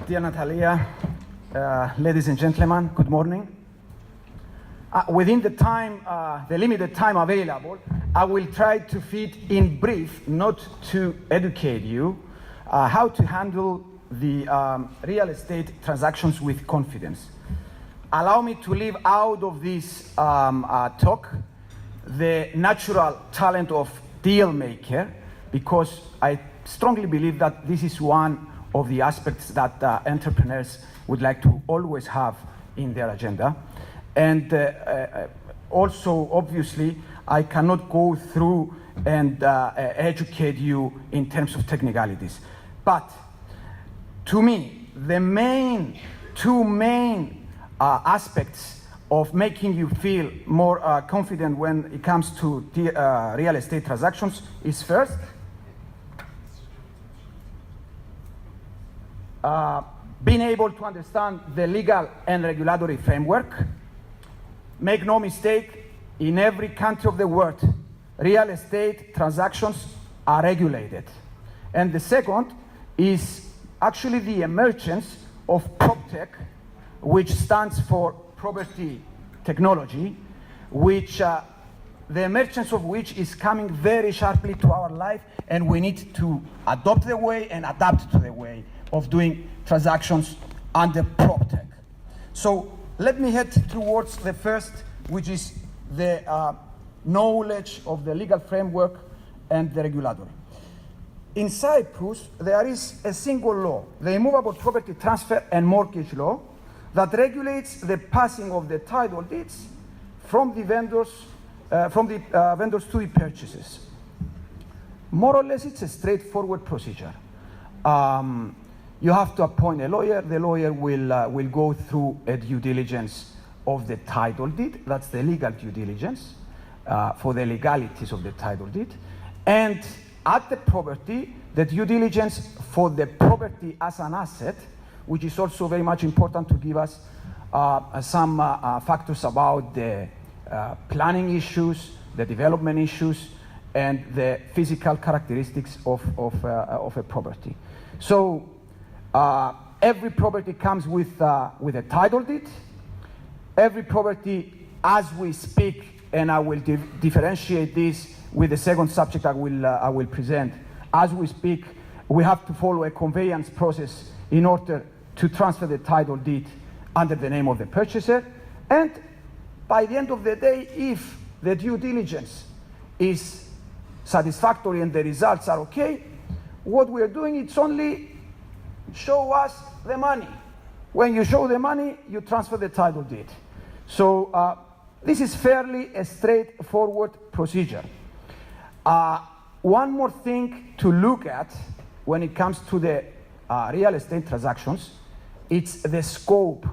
Dear Natalia, ladies and gentlemen, good morning. Within the limited time available, I will try to fit in brief, not to educate you, how to handle the real estate transactions with confidence. Allow me to leave out of this talk the natural talent of deal maker, because I strongly believe that this is one of the aspects that entrepreneurs would like to always have in their agenda. And also, obviously, I cannot go through and educate you in terms of technicalities. But to me, the two main aspects of making you feel more confident when it comes to real estate transactions is first, being able to understand the legal and regulatory framework. Make no mistake, in every country of the world, real estate transactions are regulated. And the second is actually the emergence of PropTech, which stands for property technology, which the emergence of which is coming very sharply to our life, and we need to adopt the way and adapt to the way of doing transactions under PropTech. So let me head towards the first, which is the knowledge of the legal framework and the regulatory. In Cyprus, there is a single law, the Immovable Property Transfer and Mortgage Law, that regulates the passing of the title deeds from the vendors to the purchasers. More or less, it's a straightforward procedure. You have to appoint a lawyer. The lawyer will go through a due diligence of the title deed. That's the legal due diligence for the legalities of the title deed. And at the property, the due diligence for the property as an asset, which is also very much important to give us some factors about the planning issues, the development issues, and the physical characteristics of a property. So every property comes with a title deed. Every property, as we speak, and I will differentiate this with the second subject I will present. As we speak, we have to follow a conveyance process in order to transfer the title deed under the name of the purchaser. And by the end of the day, if the due diligence is satisfactory and the results are okay, what we're doing is only show us the money. When you show the money, you transfer the title deed. So this is fairly a straightforward procedure. One more thing to look at when it comes to the real estate transactions, it's the scope.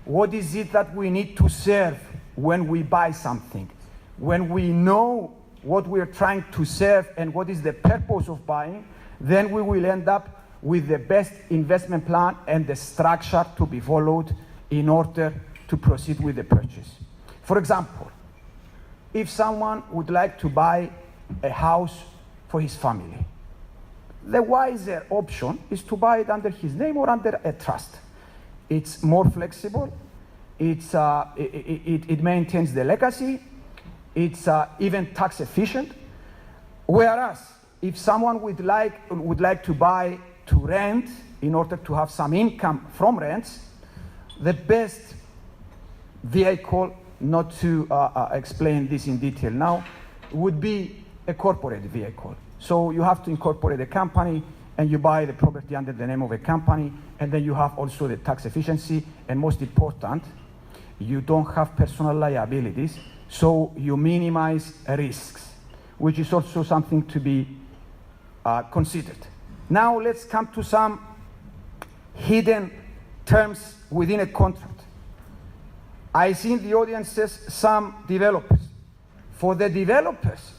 What is it that we need to serve when we buy something? When we know what we're trying to serve and what is the purpose of buying, then we will end up with the best investment plan and the structure to be followed in order to proceed with the purchase. For example, if someone would like to buy a house for his family, the wiser option is to buy it under his name or under a trust. It's more flexible, it maintains the legacy, it's even tax efficient. Whereas if someone would like to buy to rent in order to have some income from rents, the best vehicle, not to explain this in detail now, would be a corporate vehicle. So you have to incorporate a company and you buy the property under the name of a company, and then you have also the tax efficiency, and most important, you don't have personal liabilities, so you minimize risks, which is also something to be considered. Now let's come to some hidden terms within a contract. I see in the audiences some developers. For the developers,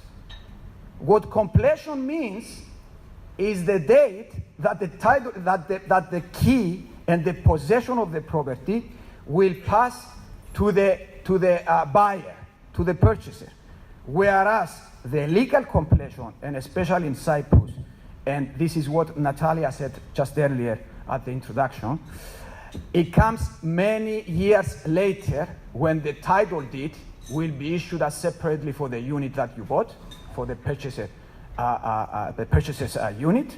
what completion means is the date that the title, that the key and the possession of the property will pass to the buyer, to the purchaser. Whereas the legal completion, and especially in Cyprus, and this is what Natalia said just earlier at the introduction. It comes many years later when the title deed will be issued as separately for the unit that you bought, for the purchaser's unit,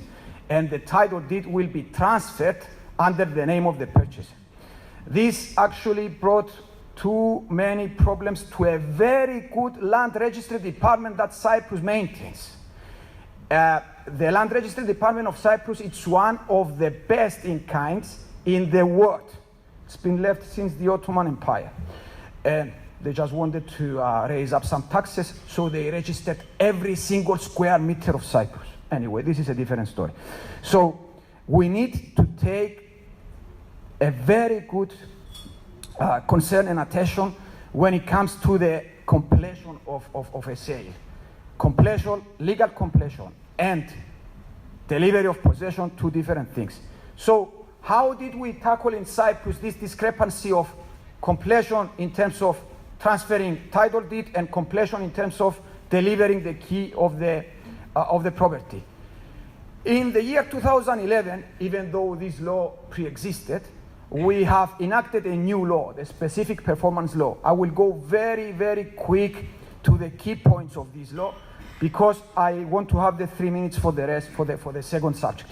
and the title deed will be transferred under the name of the purchaser. This actually brought too many problems to a very good land registry department that Cyprus maintains. The land registry department of Cyprus, it's one of the best in kinds in the world. It's been left since the Ottoman Empire. And they just wanted to raise up some taxes, so they registered every single square meter of Cyprus. Anyway, this is a different story. So we need to take a very good concern and attention when it comes to the completion of a sale. Completion, legal completion, and delivery of possession, two different things. So how did we tackle in Cyprus this discrepancy of completion in terms of transferring title deed and completion in terms of delivering the key of the property? In the year 2011, even though this law pre-existed, we have enacted a new law, the specific performance law. I will go very, very quick to the key points of this law because I want to have the 3 minutes for the rest, for the second subject.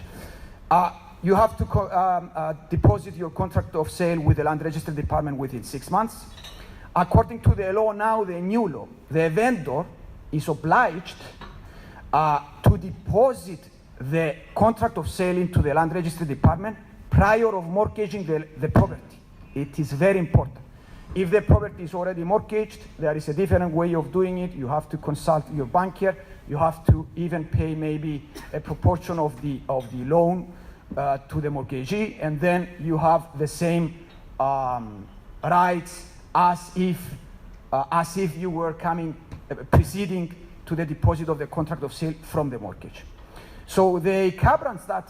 You have to deposit your contract of sale with the land registry department within 6 months. According to the law now, the new law, the vendor is obliged to deposit the contract of sale into the land registry department prior of mortgaging the property. It is very important. If the property is already mortgaged, there is a different way of doing it. You have to consult your banker. You have to even pay maybe a proportion of the loan to the mortgagee, and then you have the same rights as if you were preceding to the deposit of the contract of sale from the mortgage. So the encumbrance that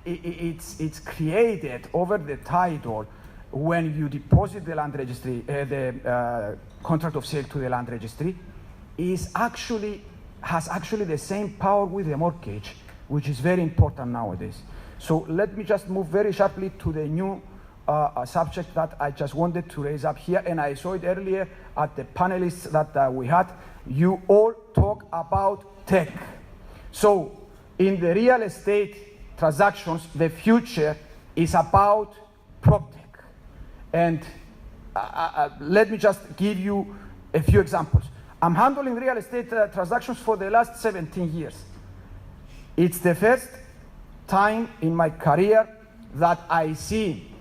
it's created over the title when you deposit the land registry, the contract of sale to the land registry, has actually the same power with the mortgage, which is very important nowadays. So let me just move very sharply to the new subject that I just wanted to raise up here, and I saw it earlier at the panelists that we had. You all talk about tech. So in the real estate transactions, the future is about PropTech. And let me just give you a few examples. I'm handling real estate transactions for the last 17 years. It's the first time in my career that I see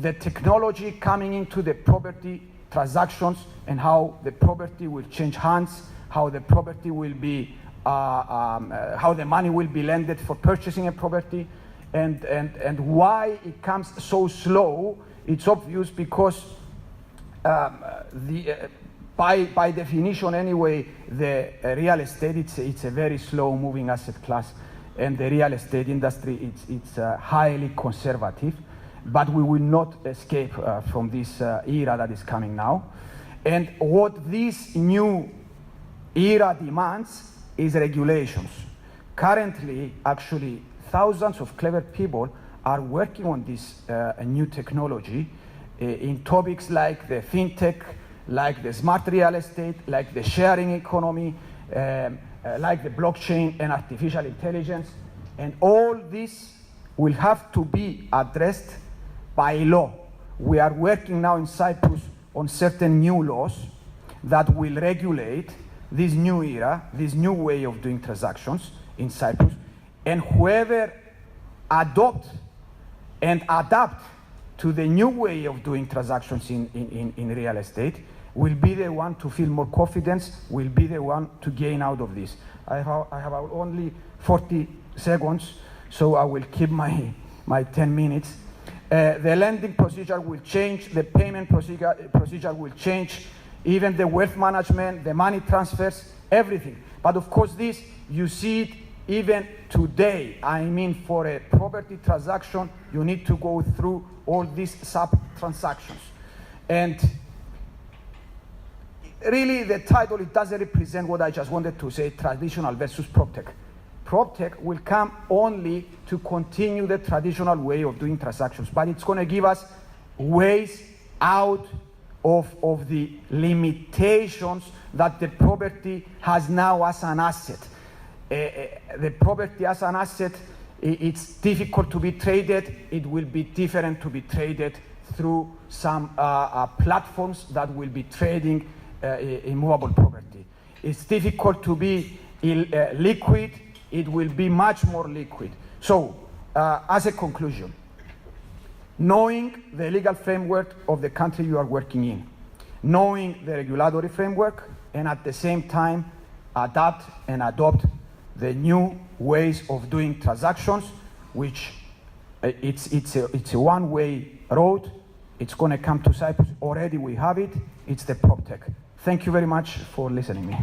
the technology coming into the property transactions and how the property will change hands, how the property will be, how the money will be lended for purchasing a property, and why it comes so slow. It's obvious because by definition anyway, the real estate, it's a very slow moving asset class, and the real estate industry, it's highly conservative, but we will not escape from this era that is coming now. And what this new era demands is regulations. Currently, actually, thousands of clever people are working on this new technology in topics like the fintech, like the smart real estate, like the sharing economy, like the blockchain and artificial intelligence. And all this will have to be addressed by law. We are working now in Cyprus on certain new laws that will regulate this new era, this new way of doing transactions in Cyprus. And whoever adopt and adapt to the new way of doing transactions in real estate will be the one to feel more confidence, will be the one to gain out of this. I have only 40 seconds, so I will keep my 10 minutes. The lending procedure will change, the payment procedure will change, even the wealth management, the money transfers, everything. But of course this, you see it even today. I mean, for a property transaction, you need to go through all these sub-transactions. And really, the title, it doesn't represent what I just wanted to say, traditional versus PropTech. PropTech will come only to continue the traditional way of doing transactions, but it's going to give us ways out of the limitations that the property has now as an asset. The property as an asset, it's difficult to be traded. It will be different to be traded through some platforms that will be trading immovable property. It's difficult to be liquid. It will be much more liquid. So, as a conclusion, knowing the legal framework of the country you are working in, knowing the regulatory framework, and at the same time adapt and adopt the new ways of doing transactions, which it's a one-way road. It's going to come to Cyprus. Already we have it. It's the PropTech. Thank you very much for listening to me.